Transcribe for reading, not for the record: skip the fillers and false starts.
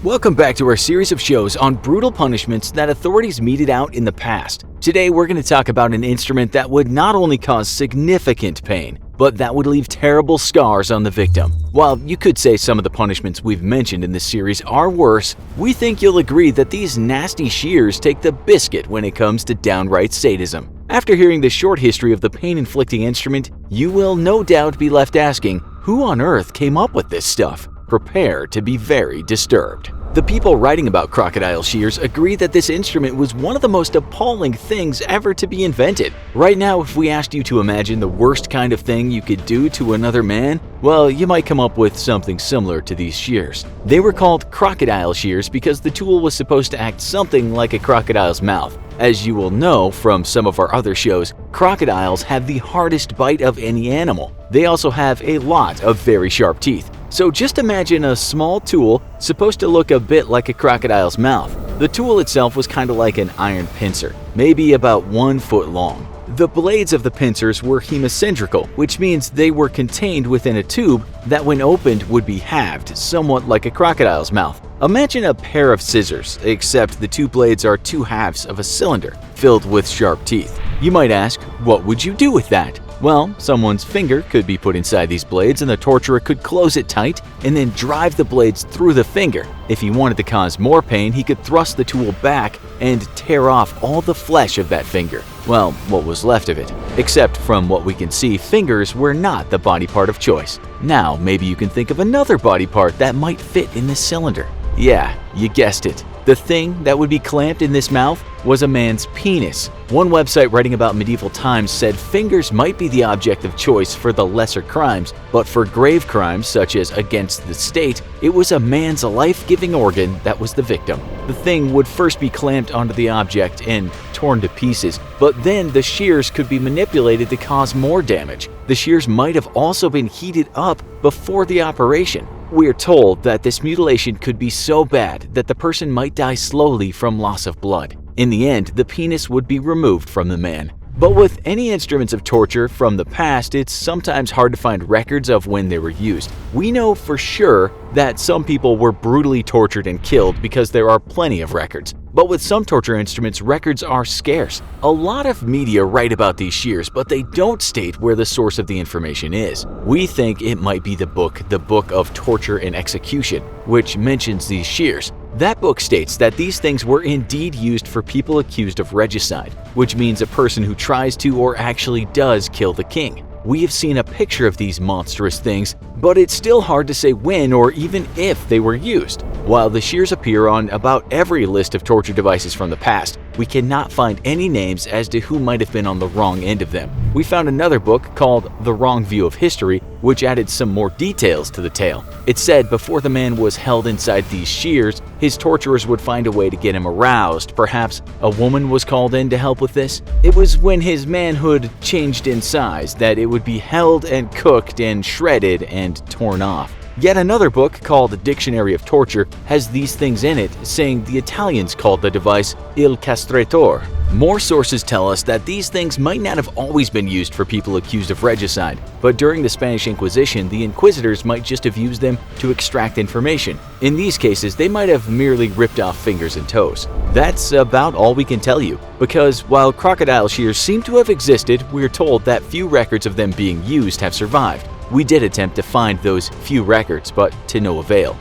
Welcome back to our series of shows on brutal punishments that authorities meted out in the past. Today we're going to talk about an instrument that would not only cause significant pain, but that would leave terrible scars on the victim. While you could say some of the punishments we've mentioned in this series are worse, we think you'll agree that these nasty shears take the biscuit when it comes to downright sadism. After hearing the short history of the pain-inflicting instrument, you will no doubt be left asking, who on earth came up with this stuff? Prepare to be very disturbed. The people writing about crocodile shears agree that this instrument was one of the most appalling things ever to be invented. Right now, if we asked you to imagine the worst kind of thing you could do to another man, well, you might come up with something similar to these shears. They were called crocodile shears because the tool was supposed to act something like a crocodile's mouth. As you will know from some of our other shows, crocodiles have the hardest bite of any animal. They also have a lot of very sharp teeth. So just imagine a small tool supposed to look a bit like a crocodile's mouth. The tool itself was kind of like an iron pincer, maybe about 1 foot long. The blades of the pincers were hemicylindrical, which means they were contained within a tube that when opened would be halved, somewhat like a crocodile's mouth. Imagine a pair of scissors, except the two blades are two halves of a cylinder filled with sharp teeth. You might ask, what would you do with that? Well, someone's finger could be put inside these blades and the torturer could close it tight and then drive the blades through the finger. If he wanted to cause more pain, he could thrust the tool back and tear off all the flesh of that finger. Well, what was left of it. Except from what we can see, fingers were not the body part of choice. Now, maybe you can think of another body part that might fit in this cylinder. Yeah, you guessed it. The thing that would be clamped in this mouth was a man's penis. One website writing about medieval times said fingers might be the object of choice for the lesser crimes, but for grave crimes such as against the state, it was a man's life-giving organ that was the victim. The thing would first be clamped onto the object and torn to pieces, but then the shears could be manipulated to cause more damage. The shears might have also been heated up before the operation. We're told that this mutilation could be so bad that the person might die slowly from loss of blood. In the end, the penis would be removed from the man. But with any instruments of torture from the past, it's sometimes hard to find records of when they were used. We know for sure that some people were brutally tortured and killed because there are plenty of records. But with some torture instruments, records are scarce. A lot of media write about these shears, but they don't state where the source of the information is. We think it might be the Book of Torture and Execution, which mentions these shears. That book states that these things were indeed used for people accused of regicide, which means a person who tries to or actually does kill the king. We have seen a picture of these monstrous things, but it's still hard to say when or even if they were used. While the shears appear on about every list of torture devices from the past, we cannot find any names as to who might have been on the wrong end of them. We found another book called The Wrong View of History, which added some more details to the tale. It said before the man was held inside these shears, his torturers would find a way to get him aroused. Perhaps a woman was called in to help with this. It was when his manhood changed in size that it would be held and cooked and shredded and torn off. Yet another book called Dictionary of Torture has these things in it, saying the Italians called the device il castratore. More sources tell us that these things might not have always been used for people accused of regicide, but during the Spanish Inquisition, the inquisitors might just have used them to extract information. In these cases, they might have merely ripped off fingers and toes. That's about all we can tell you, because while crocodile shears seem to have existed, we're told that few records of them being used have survived. We did attempt to find those few records, but to no avail.